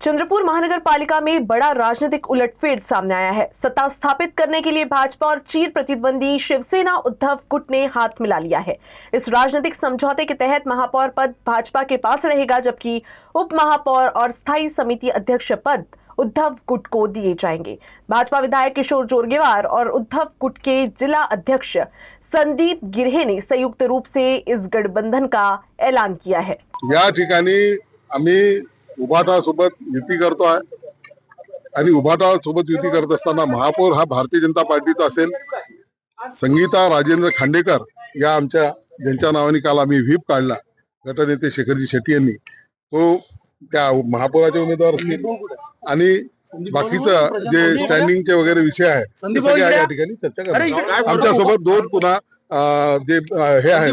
चंद्रपुर महानगर पालिका में बड़ा राजनीतिक उलटफेर सामने आया है। सत्ता स्थापित करने के लिए भाजपा और चीर प्रतिद्वंदी शिवसेना उद्धव गुट ने हाथ मिला लिया है। इस राजनीतिक समझौते के तहत महापौर पद भाजपा के पास रहेगा, जबकि उप महापौर और स्थायी समिति अध्यक्ष पद उद्धव गुट को दिए जाएंगे। भाजपा विधायक किशोर जोरगेवार और उद्धव गुट के जिला अध्यक्ष संदीप गिरहे ने संयुक्त रूप से इस गठबंधन का ऐलान किया है। या ठिकाणी आम्ही उभाटा सोबत युती करतोय आणि उभाटा सोबत युती करत असताना महापौर हा भारतीय जनता पार्टीचा असेल। संगीता राजेंद्र खांडेकर या आमच्या ज्यांच्या नावाने काल आम्ही व्हीप काढला गटनेते शेखरजी शेट्टी यांनी, तो त्या महापौराचे उमेदवार असतील आणि बाकीचं जे स्टँडिंगचे वगैरे विषय आहे ते सगळे या ठिकाणी चर्चा करणार। आमच्या सोबत दोन पुन्हा जे हे आहेत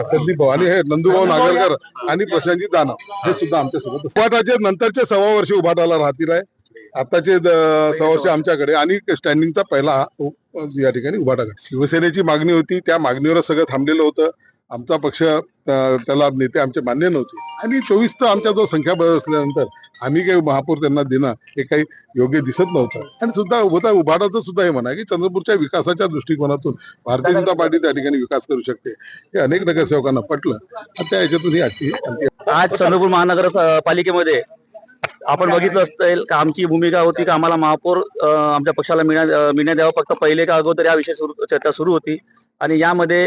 संदीप भाऊ आणि हे नंदूभाऊ नागरकर आणि प्रशांतजी दानव हे सुद्धा आमच्या सोबत। उभाटाचे नंतरचे 6 वर्ष उभाटाला राहतील आहे। आताचे 6 वर्ष आमच्याकडे आणि स्टँडिंगचा पहिला या ठिकाणी उभाटा गट। शिवसेनेची मागणी होती, त्या मागणीवर सगळं थांबलेलं होतं। आमचा पक्ष त्याला नेते आमचे मान्य नव्हते आणि 24चा आमचा जो संख्याबळ असल्यानंतर आम्ही काही महापौर त्यांना देणं हे काही योग्य दिसत नव्हतं। आणि सुद्धा उभाटाचं सुद्धा हे म्हणा की चंद्रपूरच्या विकासाच्या दृष्टिकोनातून भारतीय जनता पार्टी त्या ठिकाणी विकास करू शकते हे अनेक नगरसेवकांना पटलं आणि त्या ह्याच्यातून ही आज चंद्रपूर महानगरपालिकेमध्ये आपण बघितलं असेल का आमची भूमिका होती का आम्हाला महापौर आमच्या पक्षाला मिळण्यात द्यावा। फक्त पहिले का अगोदर या विषय चर्चा सुरू होती आणि यामध्ये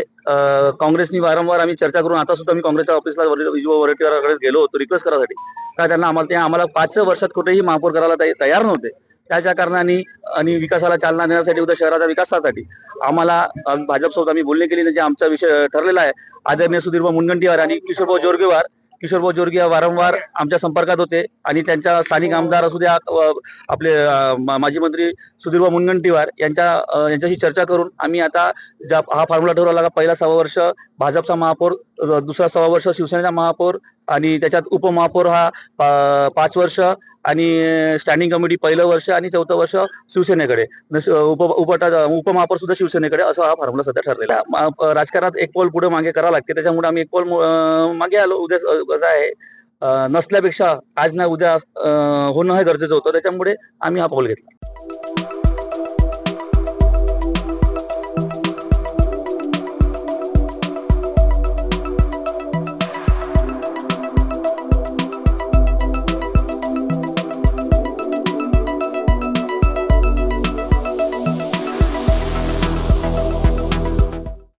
काँग्रेसनी वारंवार आम्ही चर्चा करून आता सुद्धा मी काँग्रेसच्या ऑफिसला विजू वडेट्टीवारांकडे गेलो होतो रिक्वेस्ट करायसाठी, का त्यांना आम्हाला 5 वर्षात कुठेही महापौर करायला तयार नव्हते। त्याच्या कारणाने आणि विकासाला चालना देण्यासाठी उद्या शहराच्या विकासासाठी आम्हाला भाजपसोबत आम्ही बोलणी केली, म्हणजे आमचा विषय ठरलेला आहे। आदरणीय सुधीरभाऊ मुनगंटीवार आणि किशोरभाऊ जोरगेवार वारंवार आमच्या संपर्कात होते आणि त्यांच्या स्थानिक आमदार असू द्या आपले माजी मंत्री सुधीरभाऊ मुनगंटीवार यांच्याशी चर्चा करून आम्ही आता हा फॉर्म्युला ठरवला का पहिला 6 वर्ष भाजपचा महापौर, दुसरा 6 वर्ष शिवसेनेचा महापौर आणि त्याच्यात उपमहापौर हा 5 वर्ष आणि स्टँडिंग कमिटी पहिलं वर्ष आणि 4थं वर्ष शिवसेनेकडे, उपमहापौर सुद्धा शिवसेनेकडे, असा हा फॉर्म्युला सध्या ठरलेला आहे। राजकारणात एक पाऊल पुढे मागे करावं लागते, त्याच्यामुळे आम्ही एक पाऊल मागे आलो। उद्या कसं आहे नसल्यापेक्षा आज ना उद्या होणं हे गरजेचं होतं, त्याच्यामुळे आम्ही हा पाऊल घेतला।